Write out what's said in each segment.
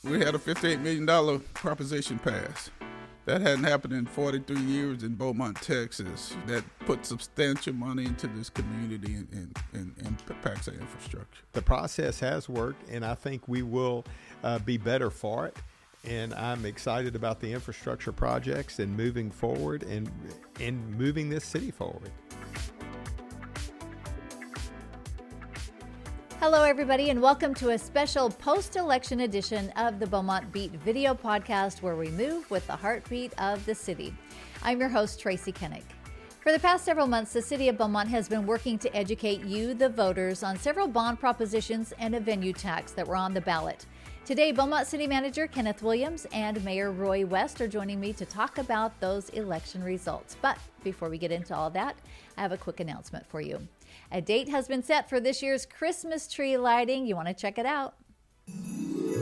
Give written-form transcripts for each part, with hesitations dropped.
we had a $58 million proposition pass. That hadn't happened in 43 years in Beaumont, Texas. That put substantial money into this community and impacts our infrastructure. The process has worked, and I think we will be better for it. And I'm excited about the infrastructure projects and moving forward and moving this city forward. Hello, everybody, and welcome to a special post-election edition of the Beaumont Beat video podcast, where we move with the heartbeat of the city. I'm your host, Tracy Kenneth. For the past several months, the City of Beaumont has been working to educate you, the voters, on several bond propositions and a venue tax that were on the ballot. Today, Beaumont City Manager Kenneth Williams and Mayor Roy West are joining me to talk about those election results. But before we get into all that, I have a quick announcement for you. A date has been set for this year's Christmas tree lighting. You want to check it out?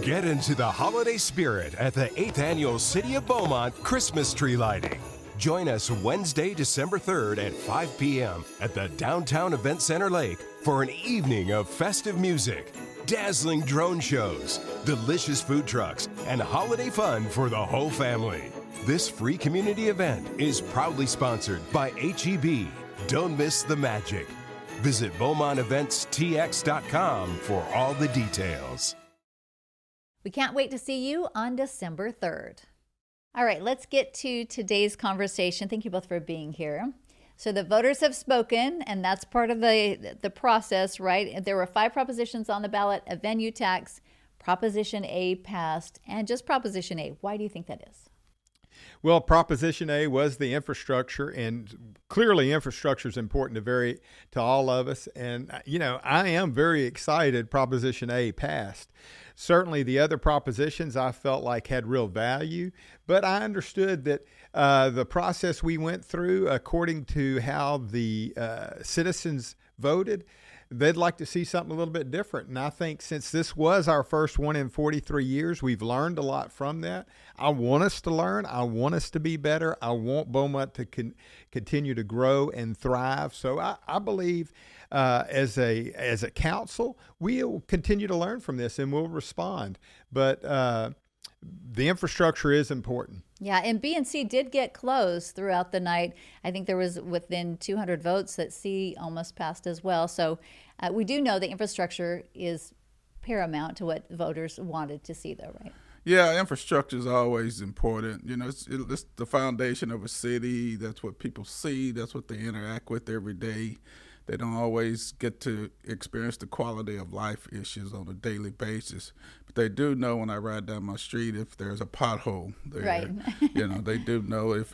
Get into the holiday spirit at the 8th Annual City of Beaumont Christmas Tree Lighting. Join us Wednesday, December 3rd at 5 p.m. at the Downtown Event Center Lake for an evening of festive music, dazzling drone shows, delicious food trucks, and holiday fun for the whole family. This free community event is proudly sponsored by HEB. Don't miss the magic. Visit beaumonttexas.gov for all the details. We can't wait to see you on December 3rd. All right, let's get to today's conversation. Thank you both for being here. So the voters have spoken, and that's part of the process, right? There were 5 propositions on the ballot: a venue tax, Proposition A passed, and just Proposition A. Why do you think that is? Well, Proposition A was the infrastructure, and clearly infrastructure is important to all of us. And, I am very excited Proposition A passed. Certainly the other propositions I felt like had real value, but I understood that the process we went through, according to how the citizens voted, they'd like to see something a little bit different. And I think since this was our first one in 43 years, we've learned a lot from that. I want us to learn. I want us to be better. I want Beaumont to continue to grow and thrive. So I believe as a council, we'll continue to learn from this and we'll respond. But the infrastructure is important. Yeah, and B and C did get close throughout the night. I think there was within 200 votes that C almost passed as well. So we do know the infrastructure is paramount to what voters wanted to see, though, right? Yeah, infrastructure is always important. It's the foundation of a city. That's what people see. That's what they interact with every day. They don't always get to experience the quality of life issues on a daily basis. But they do know when I ride down my street if there's a pothole there. Right. They do know if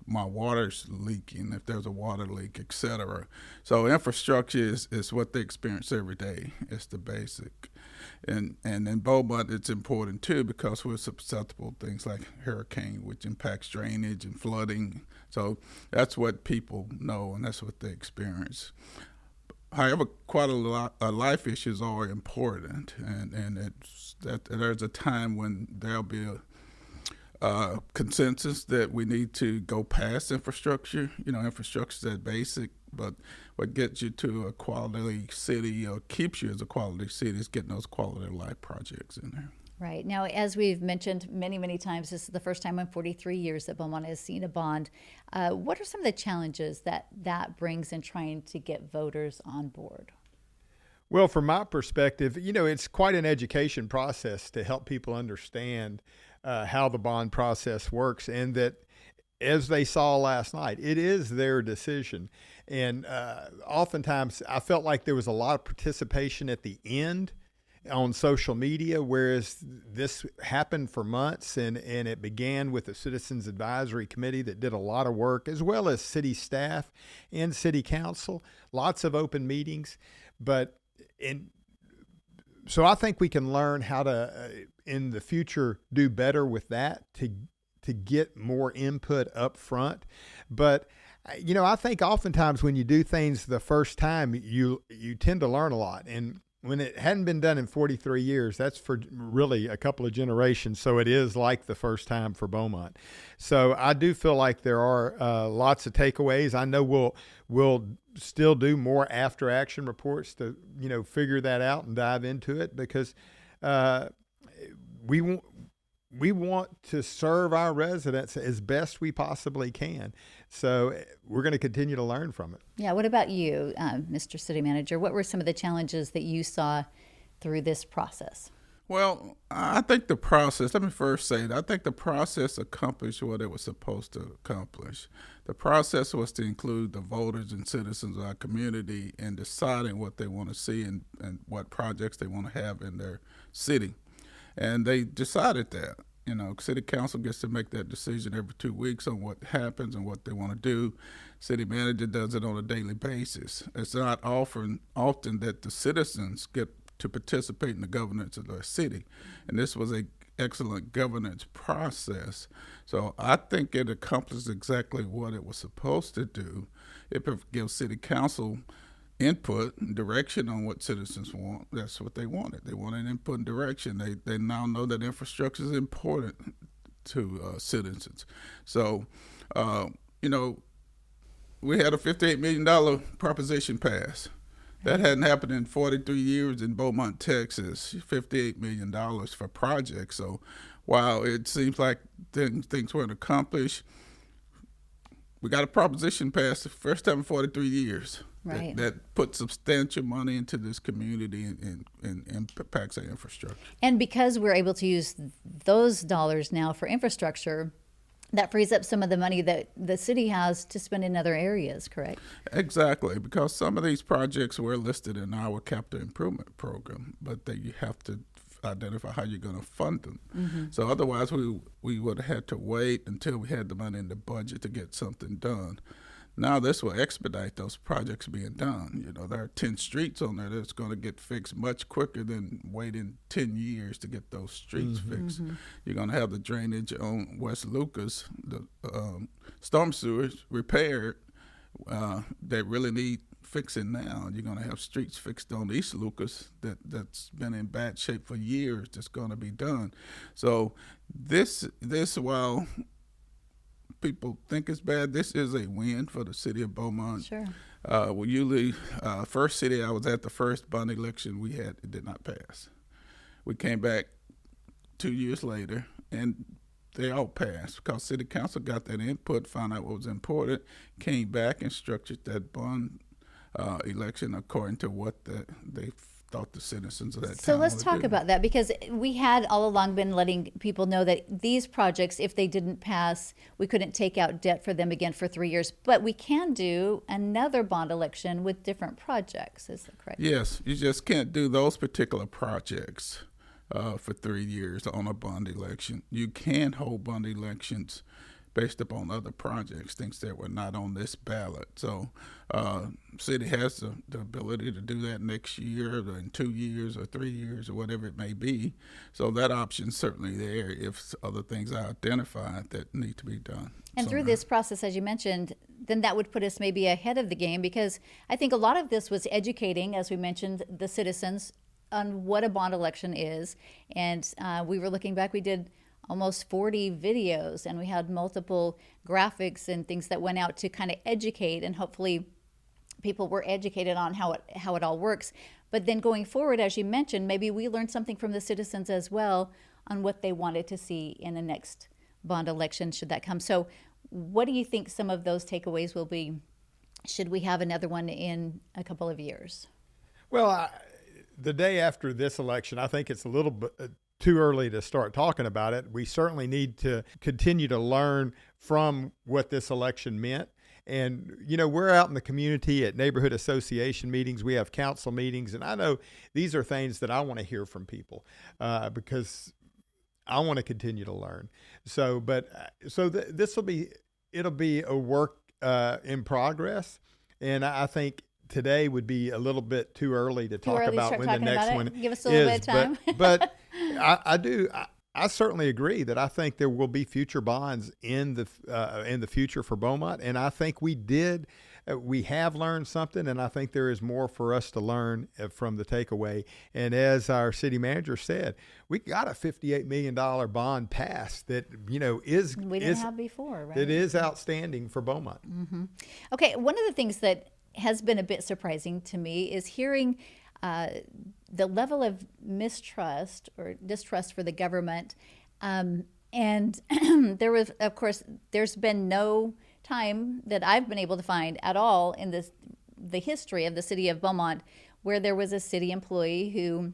my water's leaking, if there's a water leak, et cetera. So infrastructure is what they experience every day. It's the basic. And in Beaumont, it's important, too, because we're susceptible to things like hurricane, which impacts drainage and flooding. So that's what people know, and that's what they experience. However, quite a lot of life issues are important, and there's a time when there'll be a consensus that we need to go past infrastructure. Infrastructure is that basic, but what gets you to a quality city or keeps you as a quality city is getting those quality of life projects in there. Right. Now, as we've mentioned many, many times, this is the first time in 43 years that Beaumont has seen a bond. What are some of the challenges that brings in trying to get voters on board? Well, from my perspective, it's quite an education process to help people understand how the bond process works, and that, as they saw last night, it is their decision. And oftentimes I felt like there was a lot of participation at the end on social media, whereas this happened for months, and it began with the Citizens Advisory Committee that did a lot of work, as well as city staff and city council, lots of open meetings. So I think we can learn how to, in the future, do better with that to get more input up front. But I think oftentimes when you do things the first time, you tend to learn a lot. And when it hadn't been done in 43 years, that's for really a couple of generations. So it is like the first time for Beaumont. So I do feel like there are lots of takeaways. I know we'll still do more after action reports to, figure that out and dive into it, because we want to serve our residents as best we possibly can. So we're going to continue to learn from it. Yeah. What about you, Mr. City Manager? What were some of the challenges that you saw through this process? Well, I think the process, let me first say that I think the process accomplished what it was supposed to accomplish. The process was to include the voters and citizens of our community in deciding what they want to see and what projects they want to have in their city. And they decided that. You know, city council gets to make that decision every 2 weeks on what happens and what they want to do. City manager does it on a daily basis. It's not often that the citizens get to participate in the governance of their city. And this was an excellent governance process. So I think it accomplished exactly what it was supposed to do. It gives city council input and direction on what citizens want. That's what they wanted. They wanted input and direction. They now know that infrastructure is important to citizens. So, you know, we had a $58 million proposition pass. That hadn't happened in 43 years in Beaumont, Texas. $58 million for projects. So while it seems like things weren't accomplished, we got a proposition passed the first time in 43 years. Right. That put substantial money into this community and impacts our infrastructure. And because we're able to use those dollars now for infrastructure, that frees up some of the money that the city has to spend in other areas, correct? Exactly, because some of these projects were listed in our capital improvement program, but you have to identify how you're going to fund them. Mm-hmm. So otherwise, we would have had to wait until we had the money in the budget to get something done. Now this will expedite those projects being done. You know, there are 10 streets on there that's going to get fixed much quicker than waiting 10 years to get those streets fixed. Mm-hmm. You're going to have the drainage on West Lucas, the storm sewers repaired that really need fixing now. You're going to have streets fixed on East Lucas that's been in bad shape for years that's going to be done. So this while people think it's bad, this is a win for the city of Beaumont. Sure. We usually, first city I was at, the first bond election we had, it did not pass. We came back 2 years later, and they all passed because city council got that input, found out what was important, came back and structured that bond election according to what they thought the citizens of that town. So let's talk about that, because we had all along been letting people know that these projects, if they didn't pass, we couldn't take out debt for them again for 3 years. But we can do another bond election with different projects. Is that correct? Yes, you just can't do those particular projects for 3 years on a bond election. You can hold bond elections based upon other projects, things that were not on this ballot. So city has the ability to do that next year or in 2 years or 3 years or whatever it may be. So that option's certainly there if other things are identified that need to be done. And through this process, as you mentioned, then that would put us maybe ahead of the game, because I think a lot of this was educating, as we mentioned, the citizens on what a bond election is. And we were looking back, we did almost 40 videos, and we had multiple graphics and things that went out to kind of educate, and hopefully people were educated on how it all works. But then going forward, as you mentioned, maybe we learned something from the citizens as well on what they wanted to see in the next bond election, should that come. So what do you think some of those takeaways will be? Should we have another one in a couple of years? Well, the day after this election, I think it's a little bit too early to start talking about it. We certainly need to continue to learn from what this election meant. And, you know, we're out in the community at neighborhood association meetings. We have council meetings. And I know these are things that I want to hear from people because I want to continue to learn. So, it'll be a work in progress. And I think today would be a little bit too early to talk about when the next one is. Give us a little bit of time. But I certainly agree that I think there will be future bonds in the future for Beaumont, and I think we have learned something, and I think there is more for us to learn from the takeaway. And as our city manager said, we got a $58 million bond passed that we didn't have before, right? It is outstanding for Beaumont. Mm-hmm. Okay, one of the things that has been a bit surprising to me is hearing the level of mistrust or distrust for the government. And there was, of course, there's been no time that I've been able to find at all in the history of the city of Beaumont where there was a city employee who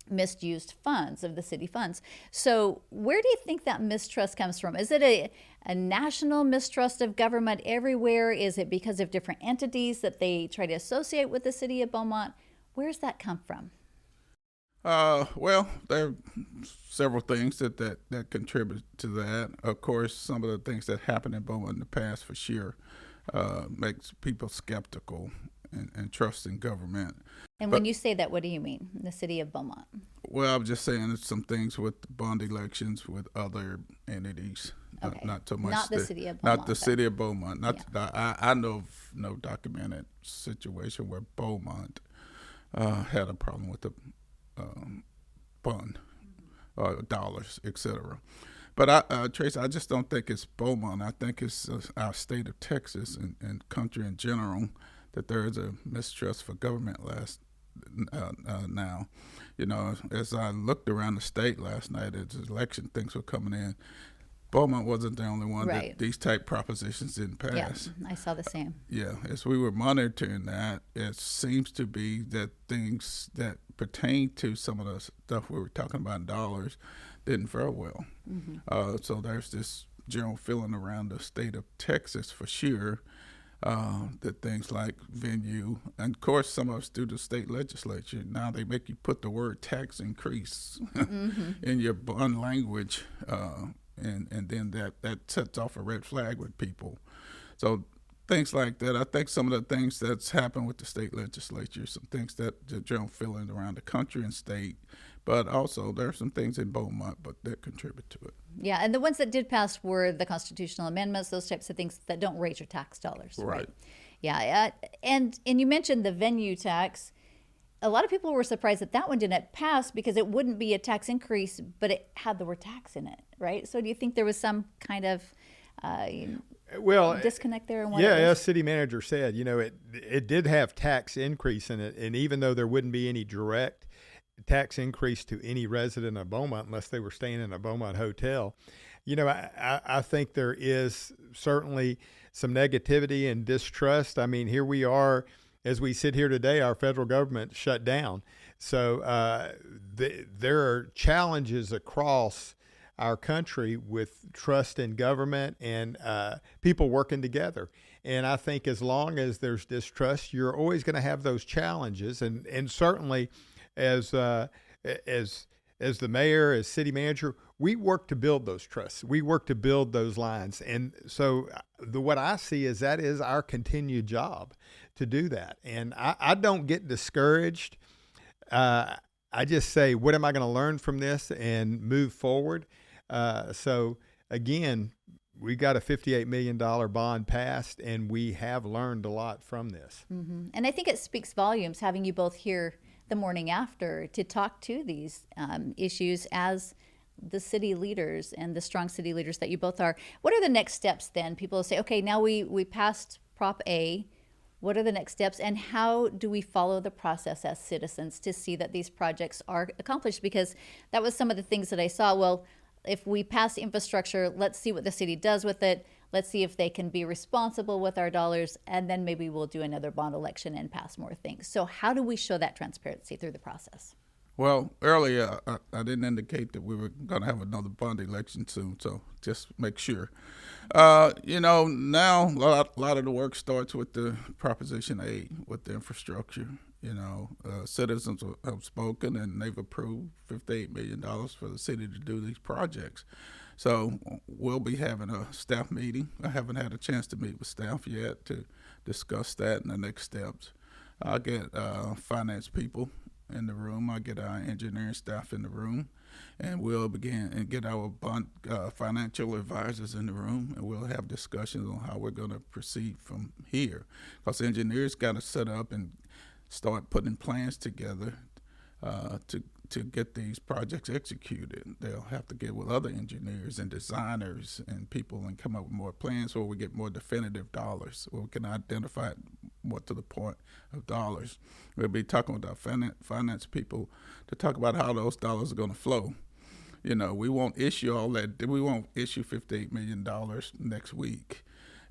misused funds of the city funds. So where do you think that mistrust comes from? Is it a national mistrust of government everywhere? Is it because of different entities that they try to associate with the city of Beaumont? Where's that come from? Well, there are several things that contribute to that. Of course, some of the things that happened in Beaumont in the past for sure makes people skeptical and trust in government. And when you say that, what do you mean, the city of Beaumont? Well, I'm just saying there's some things with bond elections with other entities, Okay. not so much Not the city of Beaumont. Not the city of Beaumont. I know of no documented situation where Beaumont had a problem with the bond, dollars, etc. But Tracy, I just don't think it's Beaumont. I think it's our state of Texas and country in general that there is a mistrust for government now. You know, as I looked around the state last night as election things were coming in, Beaumont wasn't the only one Right. that these type propositions didn't pass. Yeah, I saw the same. Yeah, as we were monitoring that, it seems to be that things that pertain to some of the stuff we were talking about in dollars didn't fare well. So there's this general feeling around the state of Texas for sure that things like venue, and of course some of us do the state legislature, now they make you put the word tax increase in your bond language, and then that sets off a red flag with people. So things like that. I think some of the things that's happened with the state legislature, some things that the general feeling around the country and state, but also there are some things in Beaumont, but that contribute to it. Yeah, and the ones that did pass were the constitutional amendments, those types of things that don't raise your tax dollars. Right. Yeah, and you mentioned the venue tax. A lot of people were surprised that one didn't pass because it wouldn't be a tax increase, but it had the word tax in it, right? So do you think there was some kind of disconnect there? As city manager said, you know, it did have tax increase in it, and even though there wouldn't be any direct tax increase to any resident of Beaumont unless they were staying in a Beaumont hotel, you know, I think there is certainly some negativity and distrust. I mean, here we are, as we sit here today, our federal government shut down. So there are challenges across our country with trust in government and people working together. And I think as long as there's distrust, you're always going to have those challenges. And certainly as the mayor, as city manager, we work to build those trusts. We work to build those lines. And so what I see is that is our continued job to do that. And I don't get discouraged. I just say, what am I going to learn from this and move forward? So again, we got a $58 million bond passed, and we have learned a lot from this. Mm-hmm. And I think it speaks volumes having you both here the morning after to talk to these issues as the city leaders and the strong city leaders that you both are. What are the next steps then? People say, okay, now we passed Prop A. What are the next steps, and how do we follow the process as citizens to see that these projects are accomplished? Because that was some of the things that I saw. Well, if we pass infrastructure, let's see what the city does with it. Let's see if they can be responsible with our dollars, and then maybe we'll do another bond election and pass more things. So how do we show that transparency through the process? Well, earlier I didn't indicate that we were going to have another bond election soon, so just make sure. You know, now a lot of the work starts with the Proposition A, with the infrastructure. You know, citizens have spoken, and they've approved $58 million for the city to do these projects. So we'll be having a staff meeting. I haven't had a chance to meet with staff yet to discuss that and the next steps. I'll get finance people in the room. I'll get our engineering staff in the room, and we'll begin and get our financial advisors in the room, and we'll have discussions on how we're going to proceed from here. Because engineers got to set up and start putting plans together to get these projects executed. They'll have to get with other engineers and designers and people and come up with more plans where we get more definitive dollars, where we can identify more to the point of dollars. We'll be talking with our finance people to talk about how those dollars are going to flow. You know, we won't issue all that. We won't issue $58 million next week.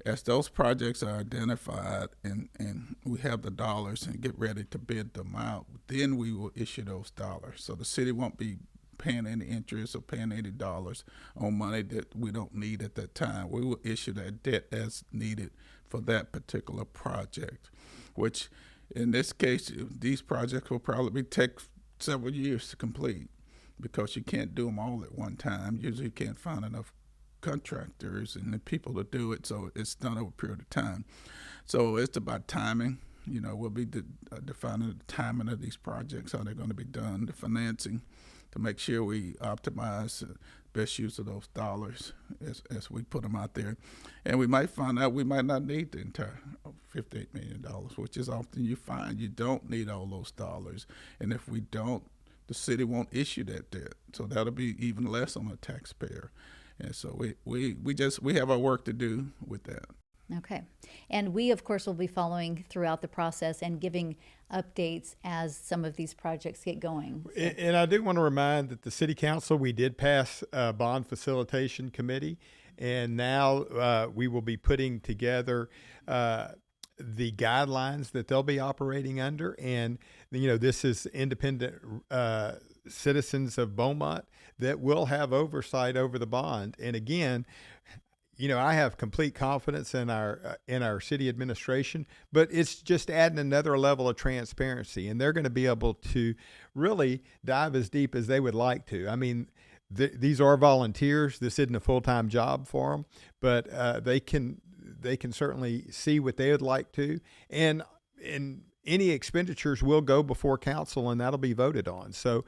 As those projects are identified and we have the dollars and get ready to bid them out, then we will issue those dollars. So the city won't be paying any interest or paying any dollars on money that we don't need at that time. We will issue that debt as needed for that particular project, which in this case, these projects will probably take several years to complete because you can't do them all at one time. Usually you can't find enough contractors and the people to do it, so it's done over a period of time. So it's about timing. You know, we'll be defining the timing of these projects, how they're going to be done, the financing, to make sure we optimize the best use of those dollars as we put them out there. And we might find out we might not need the entire $58 million, which is often you find you don't need all those dollars. And if we don't, the city won't issue that debt. So that'll be even less on the taxpayer. And so we have our work to do with that. Okay. And we, of course, will be following throughout the process and giving updates as some of these projects get going. So. And I do want to remind that the City Council, we did pass a bond facilitation committee, and now we will be putting together the guidelines that they'll be operating under. And, you know, this is independent citizens of Beaumont that will have oversight over the bond. And again, you know, I have complete confidence in our city administration, but it's just adding another level of transparency, and they're going to be able to really dive as deep as they would like to. I mean, these are volunteers. This isn't a full-time job for them, but they can certainly see what they would like to, and any expenditures will go before council, and that'll be voted on. So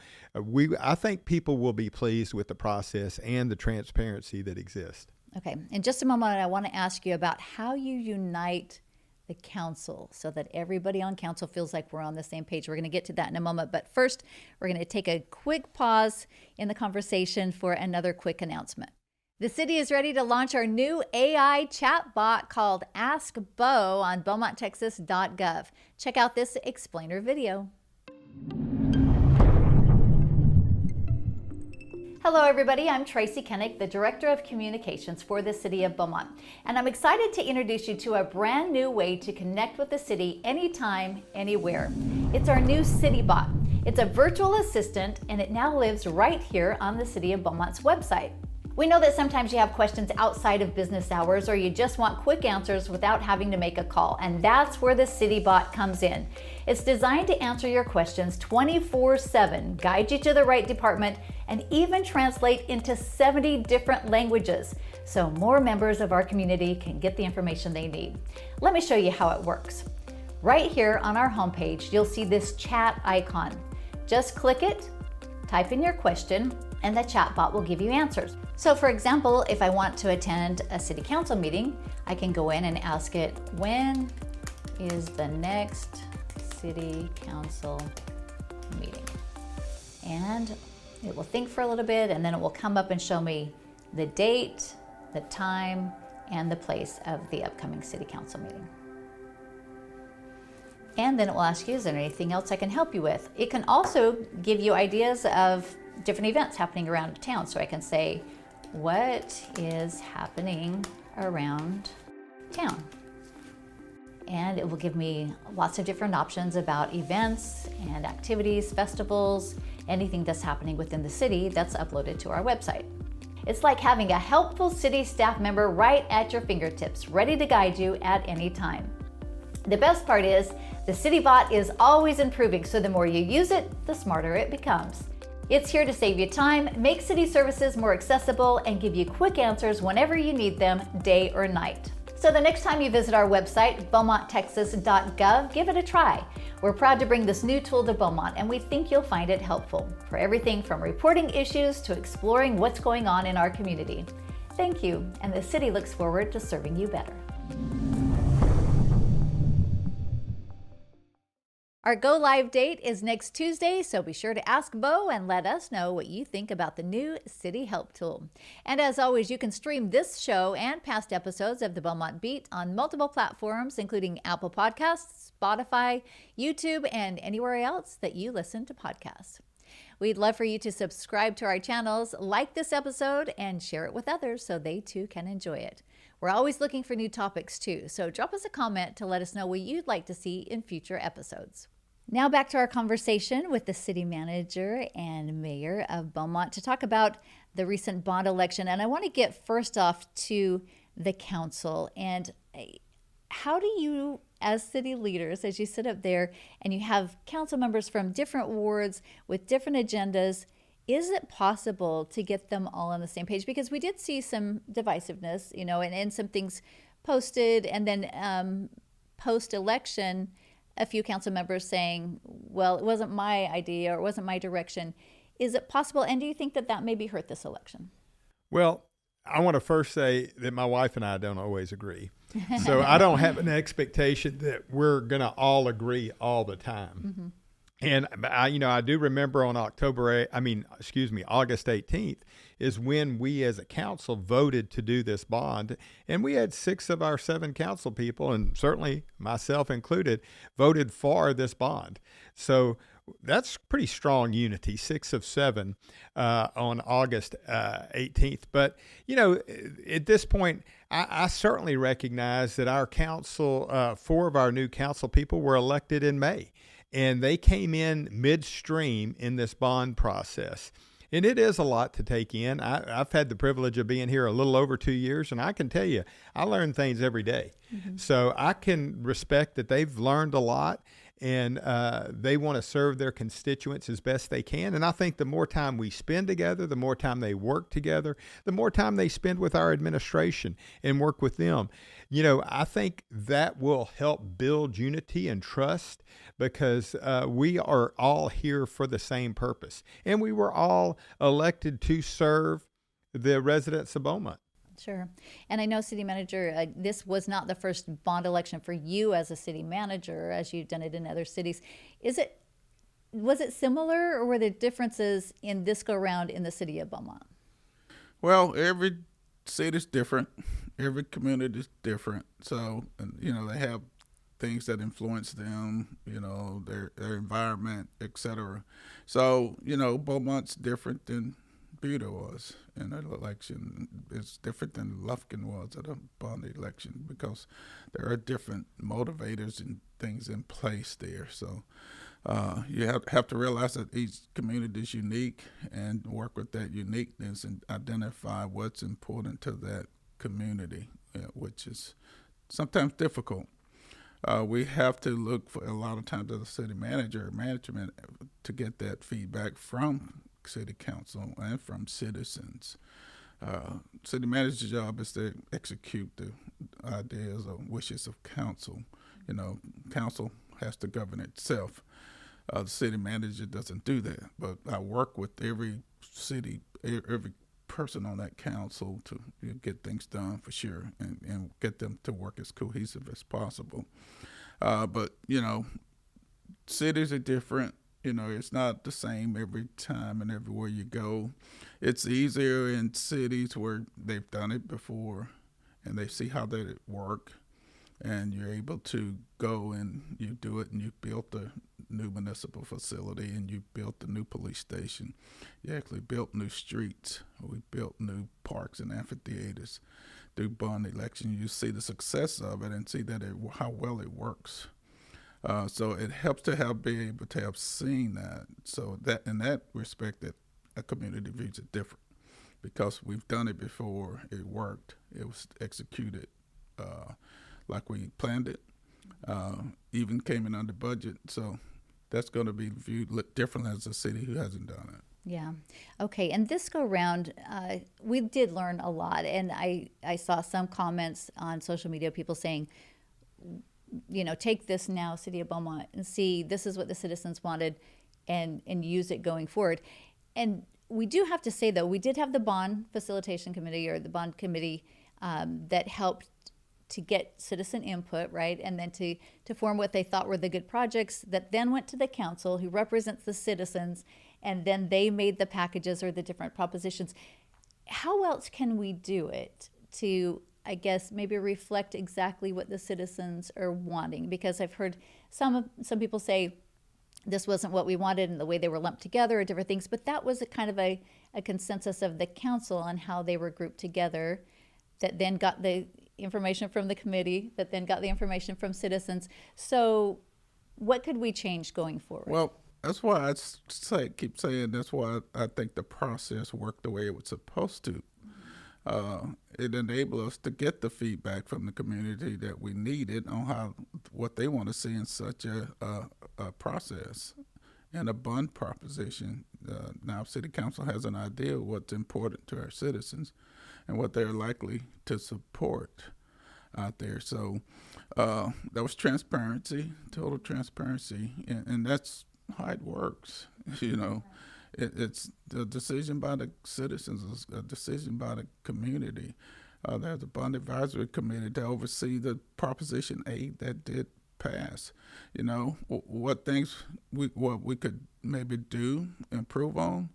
I think people will be pleased with the process and the transparency that exists. Okay. In just a moment, I want to ask you about how you unite the council so that everybody on council feels like we're on the same page. We're going to get to that in a moment. But first, we're going to take a quick pause in the conversation for another quick announcement. The city is ready to launch our new AI chatbot called Ask Bo on beaumonttexas.gov. Check out this explainer video. Hello everybody, I'm Tracy Kenneth, the Director of Communications for the City of Beaumont, and I'm excited to introduce you to a brand new way to connect with the city anytime, anywhere. It's our new CityBot. It's a virtual assistant, and it now lives right here on the City of Beaumont's website. We know that sometimes you have questions outside of business hours, or you just want quick answers without having to make a call, and that's where the CityBot comes in. It's designed to answer your questions 24/7, guide you to the right department, and even translate into 70 different languages, so more members of our community can get the information they need. Let me show you how it works. Right here on our homepage, you'll see this chat icon. Just click it, type in your question, and the chatbot will give you answers. So for example, if I want to attend a city council meeting, I can go in and ask it, when is the next city council meeting? And it will think for a little bit, and then it will come up and show me the date, the time, and the place of the upcoming city council meeting. And then it will ask you, is there anything else I can help you with? It can also give you ideas of different events happening around town. So I can say, what is happening around town? And it will give me lots of different options about events and activities, festivals, anything that's happening within the city that's uploaded to our website. It's like having a helpful city staff member right at your fingertips, ready to guide you at any time. The best part is, the CityBot is always improving, so the more you use it, the smarter it becomes. It's here to save you time, make city services more accessible, and give you quick answers whenever you need them, day or night. So the next time you visit our website, beaumonttexas.gov, give it a try. We're proud to bring this new tool to Beaumont, and we think you'll find it helpful for everything from reporting issues to exploring what's going on in our community. Thank you, and the city looks forward to serving you better. Our go live date is next Tuesday, so be sure to ask Bo and let us know what you think about the new City Help Tool. And as always, you can stream this show and past episodes of the Beaumont Beat on multiple platforms, including Apple Podcasts, Spotify, YouTube, and anywhere else that you listen to podcasts. We'd love for you to subscribe to our channels, like this episode, and share it with others so they too can enjoy it. We're always looking for new topics too, so drop us a comment to let us know what you'd like to see in future episodes. Now back to our conversation with the city manager and mayor of Beaumont to talk about the recent bond election. And I want to get first off to the council. And how do you, as city leaders, as you sit up there and you have council members from different wards with different agendas, is it possible to get them all on the same page? Because we did see some divisiveness, and some things posted, and then post-election, a few council members saying, well, it wasn't my idea or it wasn't my direction. Is it possible? And do you think that that maybe hurt this election? Well, I want to first say that my wife and I don't always agree. So I don't have an expectation that we're going to all agree all the time. Mm-hmm. And I do remember on August 18th is when we as a council voted to do this bond. And we had 6 of our 7 council people, and certainly myself included, voted for this bond. So that's pretty strong unity, 6 of 7 on August 18th. But, at this point, I certainly recognize that our council, 4 of our new council people were elected in May. And they came in midstream in this bond process. And it is a lot to take in. I've had the privilege of being here a little over 2 years, and I can tell you, I learn things every day. Mm-hmm. So I can respect that they've learned a lot, and they want to serve their constituents as best they can. And I think the more time we spend together, the more time they work together, the more time they spend with our administration and work with them. I think that will help build unity and trust, because we are all here for the same purpose. And we were all elected to serve the residents of Beaumont. Sure. And I know, City Manager, this was not the first bond election for you as a city manager, as you've done it in other cities. Was it similar, or were there differences in this go round in the city of Beaumont? Well, every city's different. Every community is different. So, they have things that influence them, their environment, etc. So, Beaumont's different than Buda was in an election. It's different than Lufkin was at a bond election, because there are different motivators and things in place there. So you have to realize that each community is unique, and work with that uniqueness and identify what's important to that community, which is sometimes difficult. We have to look for, a lot of times, as a city manager or management, to get that feedback from city council and from citizens. City manager's job is to execute the ideas or wishes of council. Council has to govern itself. The city manager doesn't do that, but I work with every person on that council to get things done for sure, and get them to work as cohesive as possible. But cities are different. It's not the same every time and everywhere you go. It's easier in cities where they've done it before and they see how that work, and you're able to go and you do it, and you built a new municipal facility, and you built a new police station. You actually built new streets. We built new parks and amphitheaters through bond election. You see the success of it and see that how well it works. So it helps to be able to have seen that. So that in that respect, that a community views it different, because we've done it before. It worked. It was executed like we planned it. Even came in under budget. So that's going to be viewed differently as a city who hasn't done it. Yeah. Okay. And this go round, we did learn a lot. And I saw some comments on social media, people saying, take this now, City of Beaumont, and see this is what the citizens wanted, and use it going forward. And we do have to say, though, we did have the bond facilitation committee, or the bond committee, that helped to get citizen input, right? And then to form what they thought were the good projects that then went to the council, who represents the citizens, and then they made the packages or the different propositions. How else can we do it to, I guess, maybe reflect exactly what the citizens are wanting? Because I've heard some people say this wasn't what we wanted and the way they were lumped together or different things, but that was a kind of a consensus of the council on how they were grouped together, that then got the information from the committee, that then got the information from citizens. So what could we change going forward? Well, that's why I keep saying that's why I think the process worked the way it was supposed to. It enabled us to get the feedback from the community that we needed on what they want to see in such a process and a bond proposition. Now, City Council has an idea of what's important to our citizens and what they're likely to support out there. So there was transparency, total transparency, and that's how it works. It's a decision by the citizens, it's a decision by the community. There's a bond advisory committee to oversee the Proposition 8 that did pass. What things what we could maybe do, improve on.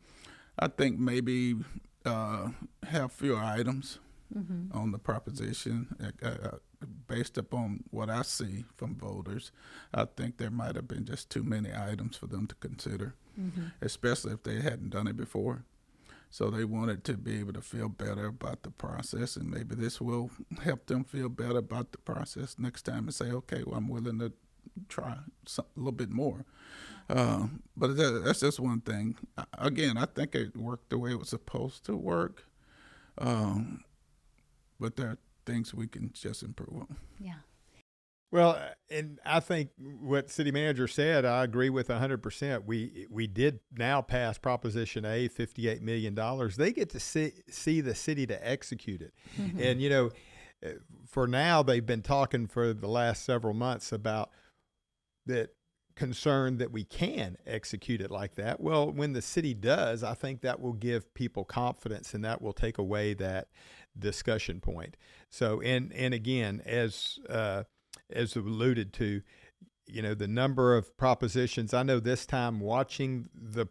I think maybe have fewer items on the proposition based upon what I see from voters. I think there might have been just too many items for them to consider, especially if they hadn't done it before. So they wanted to be able to feel better about the process, and maybe this will help them feel better about the process next time and say, okay, well, I'm willing to try a little bit more. But that's just one thing. Again, I think it worked the way it was supposed to work, but there are things we can just improve on. Yeah. Well, and I think what city manager said, I agree with 100%. We did now pass Proposition A, $58 million. They get to see the city to execute it. And, for now, they've been talking for the last several months about that concern that we can execute it like that. Well, when the city does, I think that will give people confidence, and that will take away that discussion point. So, and again, as alluded to, the number of propositions. I know this time watching the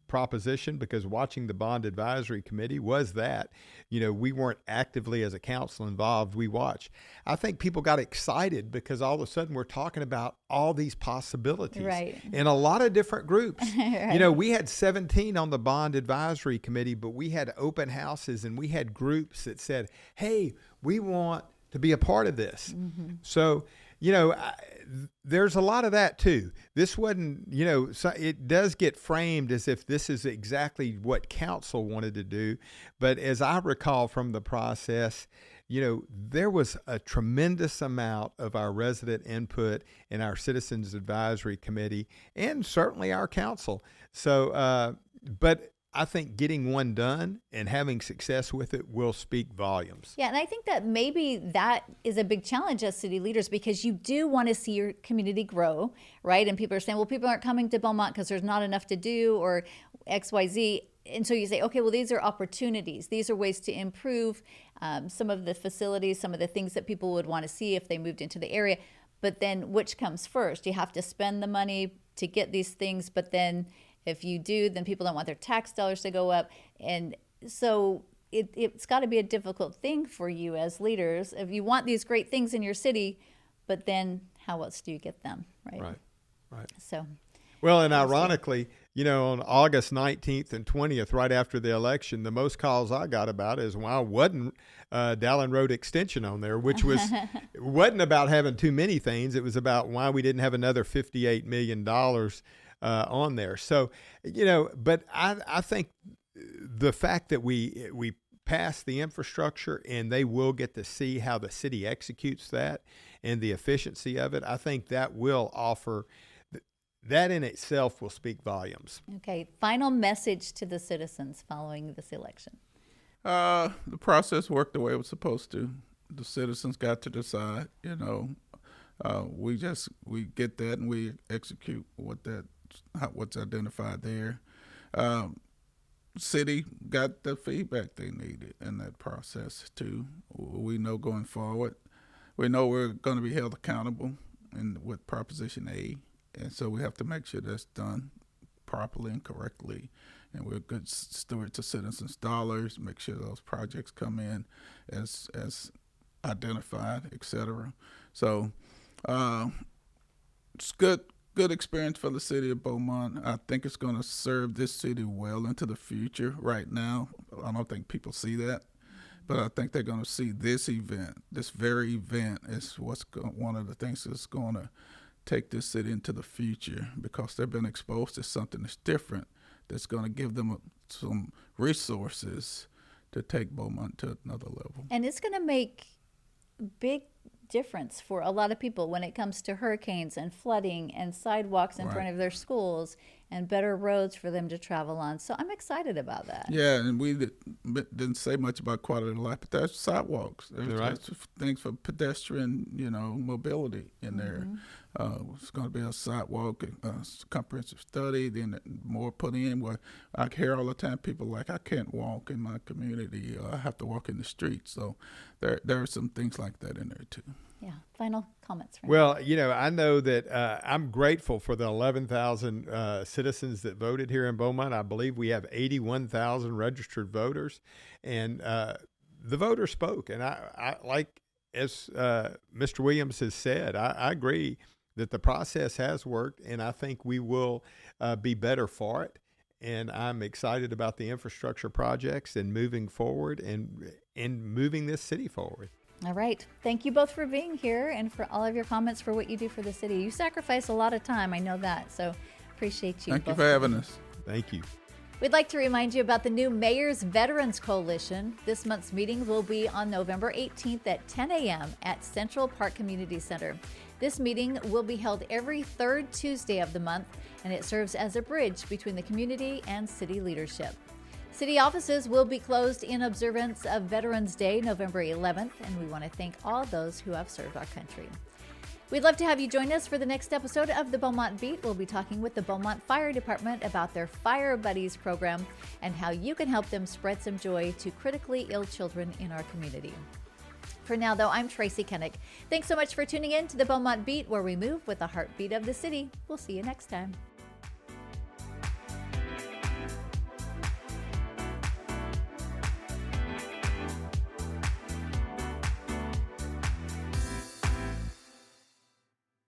proposition, because watching the bond advisory committee was that, we weren't actively as a council involved. We watched. I think people got excited because all of a sudden we're talking about all these possibilities, right, in a lot of different groups. Right. We had 17 on the bond advisory committee, but we had open houses and we had groups that said, hey, we want to be a part of this. So, there's a lot of that too. This wasn't, so it does get framed as if this is exactly what council wanted to do. But as I recall from the process, there was a tremendous amount of our resident input in our Citizens Advisory Committee and certainly our council. So, but I think getting one done and having success with it will speak volumes. Yeah, and I think that maybe that is a big challenge as city leaders, because you do want to see your community grow, right? And people are saying, well, people aren't coming to Beaumont because there's not enough to do, or X, Y, Z. And so you say, okay, well, these are opportunities. These are ways to improve some of the facilities, some of the things that people would want to see if they moved into the area. But then which comes first? You have to spend the money to get these things, but then if you do, then people don't want their tax dollars to go up. And so it's got to be a difficult thing for you as leaders if you want these great things in your city, but then how else do you get them, right? Right. So, well, and ironically, on August 19th and 20th, right after the election, the most calls I got about is why wasn't Dallin Road Extension on there, which wasn't about having too many things. It was about why we didn't have another $58 million on there. So, but I think the fact that we pass the infrastructure and they will get to see how the city executes that and the efficiency of it, I think that will offer, that in itself will speak volumes. Okay, final message to the citizens following this election. The process worked the way it was supposed to. The citizens got to decide, we get that and we execute what's identified there. City got the feedback they needed in that process too. We know going forward, we know we're going to be held accountable with Proposition A, and so we have to make sure that's done properly and correctly, and we're good stewards of citizens' dollars. Make sure those projects come in as identified, etc. So it's good experience for the city of Beaumont. I think it's going to serve this city well into the future. Right now, I don't think people see that, but I think they're going to see this event, this very event, is one of the things that's going to take this city into the future, because they've been exposed to something that's different, that's going to give them some resources to take Beaumont to another level. And it's going to make big difference for a lot of people when it comes to hurricanes and flooding and sidewalks in front of their schools and better roads for them to travel on. So I'm excited about that. Yeah, and we didn't say much about quality of life, but there's sidewalks. There's things for pedestrian, mobility in there. It's going to be a sidewalk, comprehensive study, then more put in. Where I hear all the time people like, I can't walk in my community, I have to walk in the street. So there are some things like that in there too. Yeah. Final comments. Well, I know that I'm grateful for the 11,000 citizens that voted here in Beaumont. I believe we have 81,000 registered voters, and the voters spoke. And I like, as Mr. Williams has said, I agree that the process has worked, and I think we will be better for it. And I'm excited about the infrastructure projects and moving forward and moving this city forward. All right. Thank you both for being here and for all of your comments for what you do for the city. You sacrifice a lot of time. I know that. So appreciate you. Thank you for having us. Thank you. We'd like to remind you about the new Mayor's Veterans Coalition. This month's meeting will be on November 18th at 10 a.m. at Central Park Community Center. This meeting will be held every third Tuesday of the month, and it serves as a bridge between the community and city leadership. City offices will be closed in observance of Veterans Day, November 11th, and we want to thank all those who have served our country. We'd love to have you join us for the next episode of the Beaumont Beat. We'll be talking with the Beaumont Fire Department about their Fire Buddies program and how you can help them spread some joy to critically ill children in our community. For now, though, I'm Tracy Kenneth. Thanks so much for tuning in to the Beaumont Beat, where we move with the heartbeat of the city. We'll see you next time.